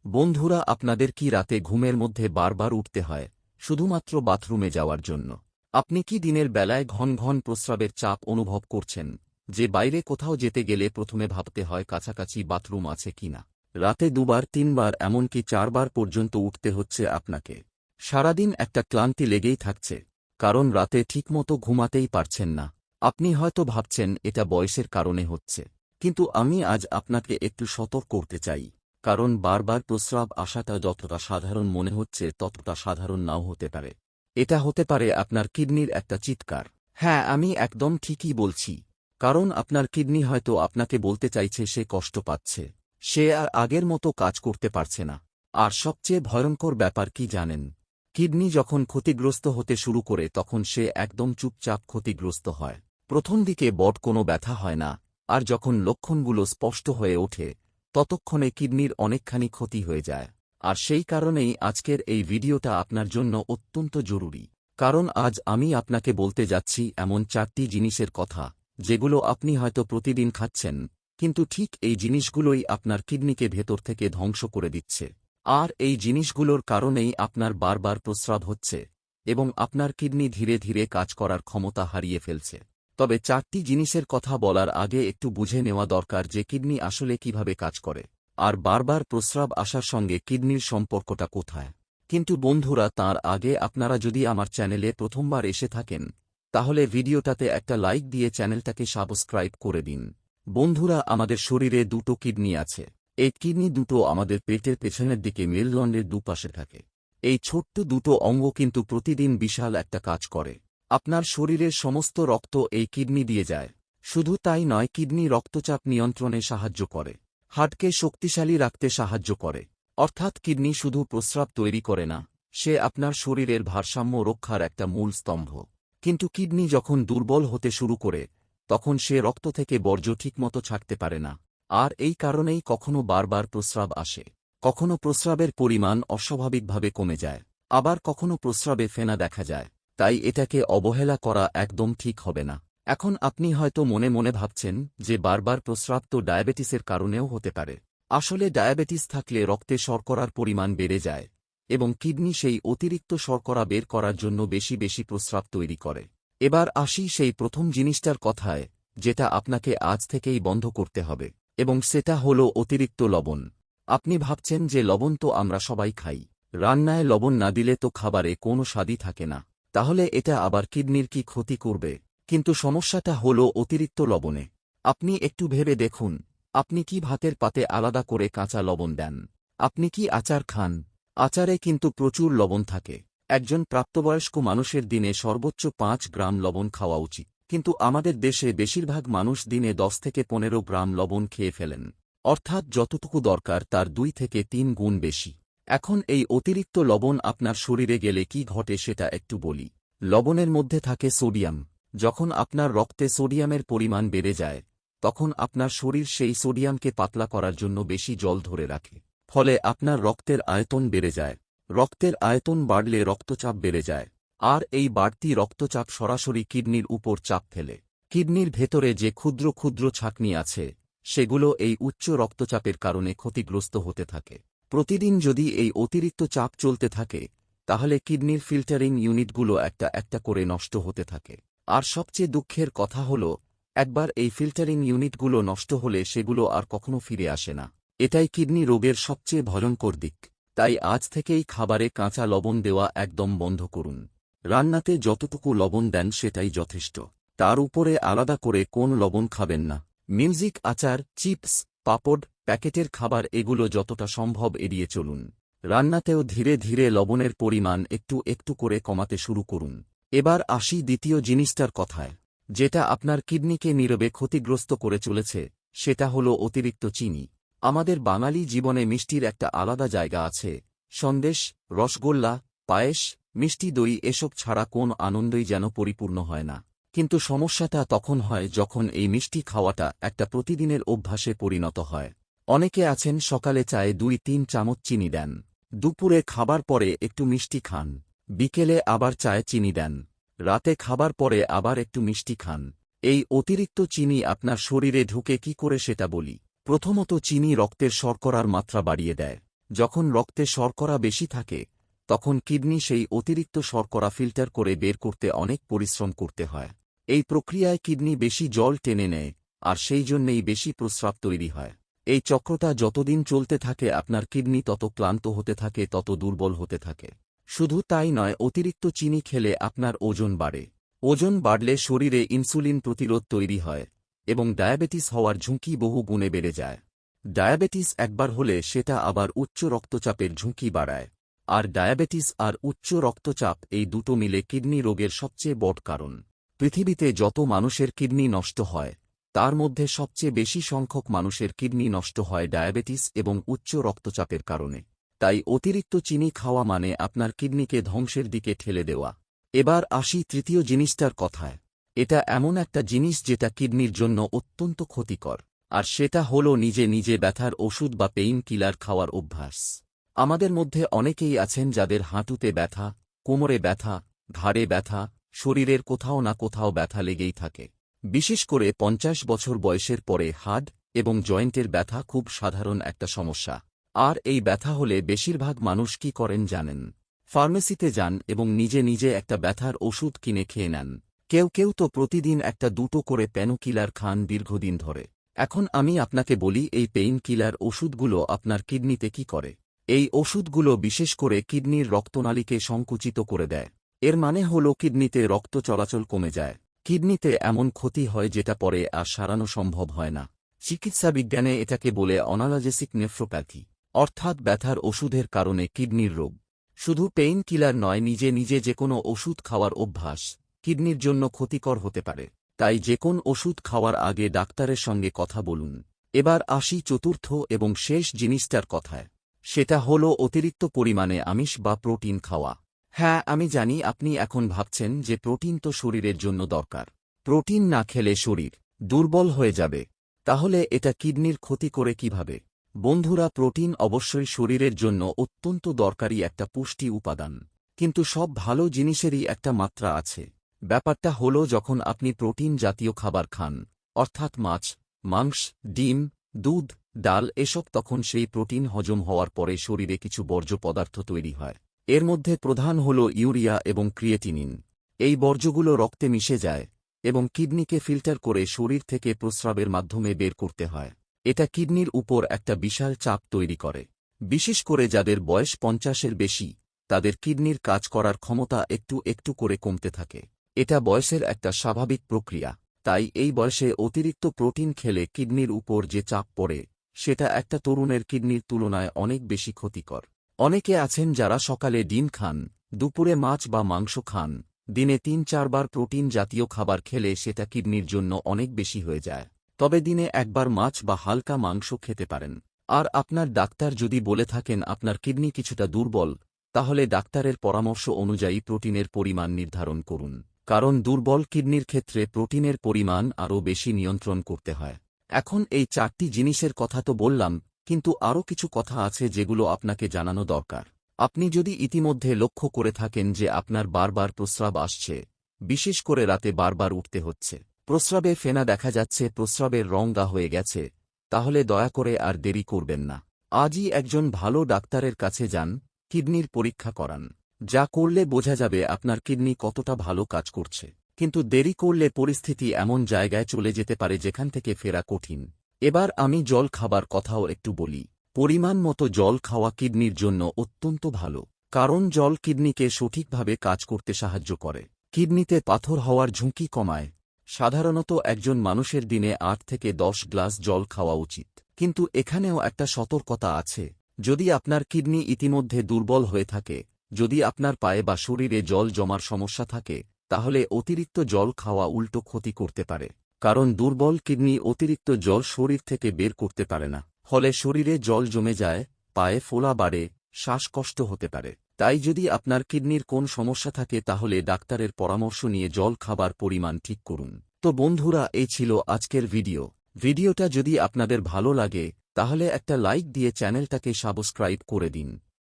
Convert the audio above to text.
বন্ধুরা, আপনাদের কি রাতে ঘুমের মধ্যে বারবার উঠতে হয় শুধুমাত্র বাথরুমে যাওয়ার জন্য? আপনি কি দিনের বেলায় ঘন ঘন প্রস্রাবের চাপ অনুভব করছেন, যে বাইরে কোথাও যেতে গেলে প্রথমে ভাবতে হয় কাছাকাছি বাথরুম আছে কিনা? রাতে দুবার, তিনবার, এমনকি চারবার পর্যন্ত উঠতে হচ্ছে আপনাকে। সারাদিন একটা ক্লান্তি লেগেই থাকছে, কারণ রাতে ঠিকমতো ঘুমাতেই পারছেন না। আপনি হয়তো ভাবছেন এটা বয়সের কারণে হচ্ছে, কিন্তু আমি আজ আপনাকে একটু সতর্ক করতে চাই। কারণ বারবার প্রস্রাব আসাটা যতটা সাধারণ মনে হচ্ছে ততটা সাধারণ নাও হতে পারে। এটা হতে পারে আপনার কিডনির একটা চিৎকার। হ্যাঁ, আমি একদম ঠিকই বলছি। কারণ আপনার কিডনি হয়তো আপনাকে বলতে চাইছে সে কষ্ট পাচ্ছে, সে আর আগের মতো কাজ করতে পারছে না। আর সবচেয়ে ভয়ঙ্কর ব্যাপার কি জানেন? কিডনি যখন ক্ষতিগ্রস্ত হতে শুরু করে তখন সে একদম চুপচাপ ক্ষতিগ্রস্ত হয়। প্রথম দিকে বড় কোনো ব্যথা হয় না, আর যখন লক্ষণগুলো স্পষ্ট হয়ে ওঠে ততক্ষণে কিডনির অনেকখানি ক্ষতি হয়ে যায়। আর সেই কারণেই আজকের এই ভিডিওটা আপনার জন্য অত্যন্ত জরুরি। কারণ আজ আমি আপনাকে বলতে যাচ্ছি এমন 4টি জিনিসের কথা, যেগুলো আপনি হয়তো প্রতিদিন খাচ্ছেন, কিন্তু ঠিক এই জিনিসগুলোই আপনার কিডনিকে ভেতর থেকে ধ্বংস করে দিচ্ছে। আর এই জিনিসগুলোর কারণেই আপনার বারবার প্রস্রাব হচ্ছে এবং আপনার কিডনি ধীরে ধীরে কাজ করার ক্ষমতা হারিয়ে ফেলছে। তবে 4টি জিনিসের কথা বলার আগে একটু বুঝে নেওয়া দরকার যে কিডনি আসলে কিভাবে কাজ করে, আর বারবার প্রস্রাব আসার সঙ্গে কিডনির সম্পর্কটা কোথায়। কিন্তু বন্ধুরা, তার আগে আপনারা যদি আমার চ্যানেলে প্রথমবার এসে থাকেন, তাহলে ভিডিওটাতে একটা লাইক দিয়ে চ্যানেলটাকে সাবস্ক্রাইব করে দিন। বন্ধুরা, আমাদের শরীরে দুটো কিডনি আছে। এই কিডনি দুটো আমাদের পেটের পেছনের দিকে মেরুদণ্ডের দুপাশে থাকে। এই ছোট্ট দুটো অঙ্গ কিন্তু প্রতিদিন বিশাল একটা কাজ করে। আপনার শরীরের সমস্ত রক্ত এই কিডনি দিয়ে যায়। শুধু তাই নয়, কিডনি রক্তচাপ নিয়ন্ত্রণে সাহায্য করে, হার্টকে শক্তিশালী রাখতে সাহায্য করে। অর্থাৎ কিডনি শুধু প্রস্রাব তৈরি করে না, সে আপনার শরীরের ভারসাম্য রক্ষার একটা মূল স্তম্ভ। কিন্তু কিডনি যখন দুর্বল হতে শুরু করে তখন সে রক্ত থেকে বর্জ্য ঠিকমতো ছাড়তে পারে না। আর এই কারণেই কখনো বারবার প্রস্রাব আসে, কখনো প্রস্রাবের পরিমাণ অস্বাভাবিকভাবে কমে যায়, আবার কখনো প্রস্রাবে ফেনা দেখা যায়। তাই এটাকে অবহেলা করা একদম ঠিক হবে না। এখন আপনি হয়তো মনে মনে ভাবছেন যে বারবার প্রস্রাব তো ডায়াবেটিসের কারণেও হতে পারে। আসলে ডায়াবেটিস থাকলে রক্তে শর্করার পরিমাণ বেড়ে যায় এবং কিডনি সেই অতিরিক্ত শর্করা বের করার জন্য বেশি বেশি প্রস্রাব তৈরি করে। এবার আসি সেই প্রথম জিনিসটার কথায়, যেটা আপনাকে আজ থেকেই বন্ধ করতে হবে, এবং সেটা হলো অতিরিক্ত লবণ। আপনি ভাবছেন যে লবণ তো আমরা সবাই খাই, রান্নায় লবণ না দিলে তো খাবারে কোনো স্বাদই থাকে না, তাহলে এটা আবার কিডনির কি ক্ষতি করবে? কিন্তু সমস্যাটা হলো অতিরিক্ত লবণে। আপনি একটু ভেবে দেখুন, আপনি কি ভাতের পাতে আলাদা করে কাঁচা লবণ দেন? আপনি কি আচার খান? আচারে কিন্তু প্রচুর লবণ থাকে। একজন প্রাপ্তবয়স্ক মানুষের দিনে সর্বোচ্চ 5 গ্রাম লবণ খাওয়া উচিত, কিন্তু আমাদের দেশে বেশিরভাগ মানুষ দিনে 10 থেকে 15 গ্রাম লবণ খেয়ে ফেলেন। অর্থাৎ যতটুকু দরকার তার 2 থেকে 3 গুণ বেশি। এখন এই অতিরিক্ত লবণ আপনার শরীরে গেলে কি ঘটে সেটা একটু বলি। লবণের মধ্যে থাকে সোডিয়াম। যখন আপনার রক্তে সোডিয়ামের পরিমাণ বেড়ে যায় তখন আপনার শরীর সেই সোডিয়ামকে পাতলা করার জন্য বেশি জল ধরে রাখে। ফলে আপনার রক্তের আয়তন বেড়ে যায়। রক্তের আয়তন বাড়লে রক্তচাপ বেড়ে যায়, আর এই বাড়তি রক্তচাপ সরাসরি কিডনির উপর চাপ ফেলে। কিডনির ভেতরে যে ক্ষুদ্র ক্ষুদ্র ছাঁকনি আছে সেগুলো এই উচ্চ রক্তচাপের কারণে ক্ষতিগ্রস্ত হতে থাকে। প্রতিদিন যদি এই অতিরিক্ত চাপ চলতে থাকে তাহলে কিডনির ফিল্টারিং ইউনিটগুলো একটা একটা করে নষ্ট হতে থাকে। আর সবচেয়ে দুঃখের কথা হল, একবার এই ফিল্টারিং ইউনিটগুলো নষ্ট হলে সেগুলো আর কখনো ফিরে আসে না। এটাই কিডনি রোগের সবচেয়ে ভয়ঙ্কর দিক। তাই আজ থেকেই খাবারে কাঁচা লবণ দেওয়া একদম বন্ধ করুন। রান্নাতে যতটুকু লবণ দেন সেটাই যথেষ্ট। তার উপরে আলাদা করে কোন লবণ খাবেন না। মিউজিক, আচার, চিপস, পাপড়, প্যাকেটের খাবার এগুলো যতটা সম্ভব এড়িয়ে চলুন। রান্নাতেও ধীরে ধীরে লবণের পরিমাণ একটু একটু করে কমাতে শুরু করুন। এবার আসি দ্বিতীয় জিনিসটার কথায়, যেটা আপনার কিডনিকে নীরবে ক্ষতিগ্রস্ত করে চলেছে, সেটা হলো অতিরিক্ত চিনি। আমাদের বাঙালি জীবনে মিষ্টির একটা আলাদা জায়গা আছে। সন্দেশ, রসগোল্লা, পায়েস, মিষ্টি দই এসব ছাড়া কোন আনন্দই যেন পরিপূর্ণ হয় না। কিন্তু সমস্যাটা তখন হয় যখন এই মিষ্টি খাওয়াটা একটা প্রতিদিনের অভ্যাসে পরিণত হয়। অনেকে আছেন সকালে চায়ে 2-3 চামচ চিনি দেন, দুপুরে খাবার পরে একটু মিষ্টি খান, বিকেলে আবার চায়ে চিনি দেন, রাতে খাবার পরে আবার একটু মিষ্টি খান। এই অতিরিক্ত চিনি আপনার শরীরে ঢুকে কি করে সেটা বলি। প্রথমত, চিনি রক্তের শর্করার মাত্রা বাড়িয়ে দেয়। যখন রক্তে শর্করা বেশি থাকে তখন কিডনি সেই অতিরিক্ত শর্করা ফিল্টার করে বের করতে অনেক পরিশ্রম করতে হয়। এই প্রক্রিয়ায় কিডনি বেশি জল টেনে নেয়, আর সেই জন্যেই বেশি প্রস্রাব তৈরি হয়। এই চক্রটা যতদিন চলতে থাকে আপনার কিডনি তত ক্লান্ত হতে থাকে, তত দুর্বল হতে থাকে। শুধু তাই নয়, অতিরিক্ত চিনি খেলে আপনার ওজন বাড়ে। ওজন বাড়লে শরীরে ইনসুলিন প্রতিরোধ তৈরি হয় এবং ডায়াবেটিস হওয়ার ঝুঁকি বহু গুণে বেড়ে যায়। ডায়াবেটিস একবার হলে সেটা আবার উচ্চ রক্তচাপের ঝুঁকি বাড়ায়। আর ডায়াবেটিস আর উচ্চ রক্তচাপ এই দুটো মিলে কিডনি রোগের সবচেয়ে বড় কারণ। পৃথিবীতে যত মানুষের কিডনি নষ্ট হয় তার মধ্যে সবচেয়ে বেশি সংখ্যক মানুষের কিডনি নষ্ট হয় ডায়াবেটিস এবং উচ্চ রক্তচাপের কারণে। তাই অতিরিক্ত চিনি খাওয়া মানে আপনার কিডনিকে ধ্বংসের দিকে ঠেলে দেওয়া। এবার আসি তৃতীয় জিনিসটার কথায়। এটা এমন একটা জিনিস যেটা কিডনির জন্য অত্যন্ত ক্ষতিকর, আর সেটা হলো নিজে নিজে ব্যথার ওষুধ বা পেইন কিলার খাওয়ার অভ্যাস। আমাদের মধ্যে অনেকেই আছেন যাদের হাঁটুতে ব্যথা, কোমরে ব্যথা, ঘাড়ে ব্যথা, শরীরের কোথাও না কোথাও ব্যথা লেগেই থাকে। বিশেষ করে 50 বছর বয়সের পরে হাড় এবং জয়েন্টের ব্যথা খুব সাধারণ একটা সমস্যা। আর এই ব্যথা হলে বেশিরভাগ মানুষ কি করেন জানেন? ফার্মেসিতে যান এবং নিজে নিজে একটা ব্যথার ওষুধ কিনে খেয়ে নেন। কেউ কেউ তো প্রতিদিন একটা দুটো করে পেনকিলার খান দীর্ঘদিন ধরে। এখন আমি আপনাকে বলি এই পেইন কিলার ওষুধগুলো আপনার কিডনিতে কি করে। এই ওষুধগুলো বিশেষ করে কিডনির রক্তনালীকে সংকুচিত করে দেয়। এর মানে হল কিডনিতে রক্ত চলাচল কমে যায়। কিডনিতে এমন ক্ষতি হয় যেটা পরে আর সারানো সম্ভব হয় না। চিকিৎসাবিজ্ঞানে এটাকে বলে অনালজেসিক নেফ্রোপ্যাথি, অর্থাৎ ব্যথার ওষুধের কারণে কিডনির রোগ। শুধু পেইন কিলার নয়, নিজে নিজে যে কোনো ওষুধ খাওয়ার অভ্যাস কিডনির জন্য ক্ষতিকর হতে পারে। তাই যে কোন ওষুধ খাওয়ার আগে ডাক্তারের সঙ্গে কথা বলুন। এবার আসি চতুর্থ এবং শেষ জিনিসটার কথায়। সেটা হলো অতিরিক্ত পরিমাণে আমিষ বা প্রোটিন খাওয়া। হ্যাঁ, আমি জানি আপনি এখন ভাবছেন যে প্রোটিন তো শরীরের জন্য দরকার। প্রোটিন না খেলে শরীর দুর্বল হয়ে যাবে। তাহলে এটা কিডনির ক্ষতি করে কিভাবে? বন্ধুরা, প্রোটিন অবশ্যই শরীরের জন্য অত্যন্ত দরকারি একটা পুষ্টি উপাদান। কিন্তু সব ভালো জিনিসেরই একটা মাত্রা আছে। ব্যাপারটা হলো যখন আপনি প্রোটিন জাতীয় খাবার খান, অর্থাৎ মাছ, মাংস, ডিম, দুধ, ডাল এসব, তখন সেই প্রোটিন হজম হওয়ার পরে শরীরে কিছু বর্জ্য পদার্থ তৈরি হয়। এর মধ্যে প্রধান হল ইউরিয়া এবং ক্রিয়েটিনিন। এই বর্জ্যগুলো রক্তে মিশে যায় এবং কিডনিকে ফিল্টার করে শরীর থেকে প্রস্রাবের মাধ্যমে বের করতে হয়। এটা কিডনির উপর একটা বিশাল চাপ তৈরি করে। বিশেষ করে যাদের বয়স 50-এর বেশি, তাদের কিডনির কাজ করার ক্ষমতা একটু একটু করে কমতে থাকে। এটা বয়সের একটা স্বাভাবিক প্রক্রিয়া। তাই এই বয়সে অতিরিক্ত প্রোটিন খেলে কিডনির উপর যে চাপ পড়ে সেটা একটা তরুণের কিডনির তুলনায় অনেক বেশি ক্ষতিকর। অনেকে আছেন যারা সকালে ডিম খান, দুপুরে মাছ বা মাংস খান, দিনে 3-4 বার প্রোটিন জাতীয় খাবার খেলে সেটা কিডনির জন্য অনেক বেশি হয়ে যায়। তবে দিনে একবার মাছ বা হালকা মাংস খেতে পারেন। আর আপনার ডাক্তার যদি বলে থাকেন আপনার কিডনি কিছুটা দুর্বল, তাহলে ডাক্তারের পরামর্শ অনুযায়ী প্রোটিনের পরিমাণ নির্ধারণ করুন। কারণ দুর্বল কিডনির ক্ষেত্রে প্রোটিনের পরিমাণ আরও বেশি নিয়ন্ত্রণ করতে হয়। এখন এই 4টি জিনিসের কথা তো বললাম, কিন্তু আরও কিছু কথা আছে যেগুলো আপনাকে জানানো দরকার। আপনি যদি ইতিমধ্যে লক্ষ্য করে থাকেন যে আপনার বারবার প্রস্রাব আসছে, বিশেষ করে রাতে বারবার উঠতে হচ্ছে, প্রস্রাবে ফেনা দেখা যাচ্ছে, প্রস্রাবের রং গা হয়ে গেছে, তাহলে দয়া করে আর দেরি করবেন না। আজই একজন ভালো ডাক্তারের কাছে যান, কিডনির পরীক্ষা করান। যা করলে বোঝা যাবে আপনার কিডনি কতটা ভালো কাজ করছে। কিন্তু দেরি করলে পরিস্থিতি এমন জায়গায় চলে যেতে পারে যেখান থেকে ফেরা কঠিন। এবার আমি জল খাবার কথাও একটু বলি। পরিমাণ মতো জল খাওয়া কিডনির জন্য অত্যন্ত ভালো, কারণ জল কিডনিকে সঠিকভাবে কাজ করতে সাহায্য করে। কিডনিতে পাথর হওয়ার ঝুঁকি কমায়। সাধারণত একজন মানুষের দিনে 8 থেকে 10 গ্লাস জল খাওয়া উচিত। কিন্তু এখানেও একটা সতর্কতা আছে। যদি আপনার কিডনি ইতিমধ্যে দুর্বল হয়ে থাকে, যদি আপনার পায়ে বা শরীরে জল জমার সমস্যা থাকে, তাহলে অতিরিক্ত জল খাওয়া উল্টো ক্ষতি করতে পারে। কারণ দুর্বল কিডনি অতিরিক্ত জল শরীর থেকে বের করতে পারে না, ফলে শরীরে জল জমে যায়, পায়ে ফোলা বাড়ে, শ্বাসকষ্ট হতে পারে। তাই যদি আপনার কিডনির কোন সমস্যা থাকে তাহলে ডাক্তারের পরামর্শ নিয়ে জল খাবার পরিমাণ ঠিক করুন। তো বন্ধুরা, এই ছিল আজকের ভিডিওটা যদি আপনাদের ভালো লাগে তাহলে একটা লাইক দিয়ে চ্যানেলটাকে সাবস্ক্রাইব করে দিন।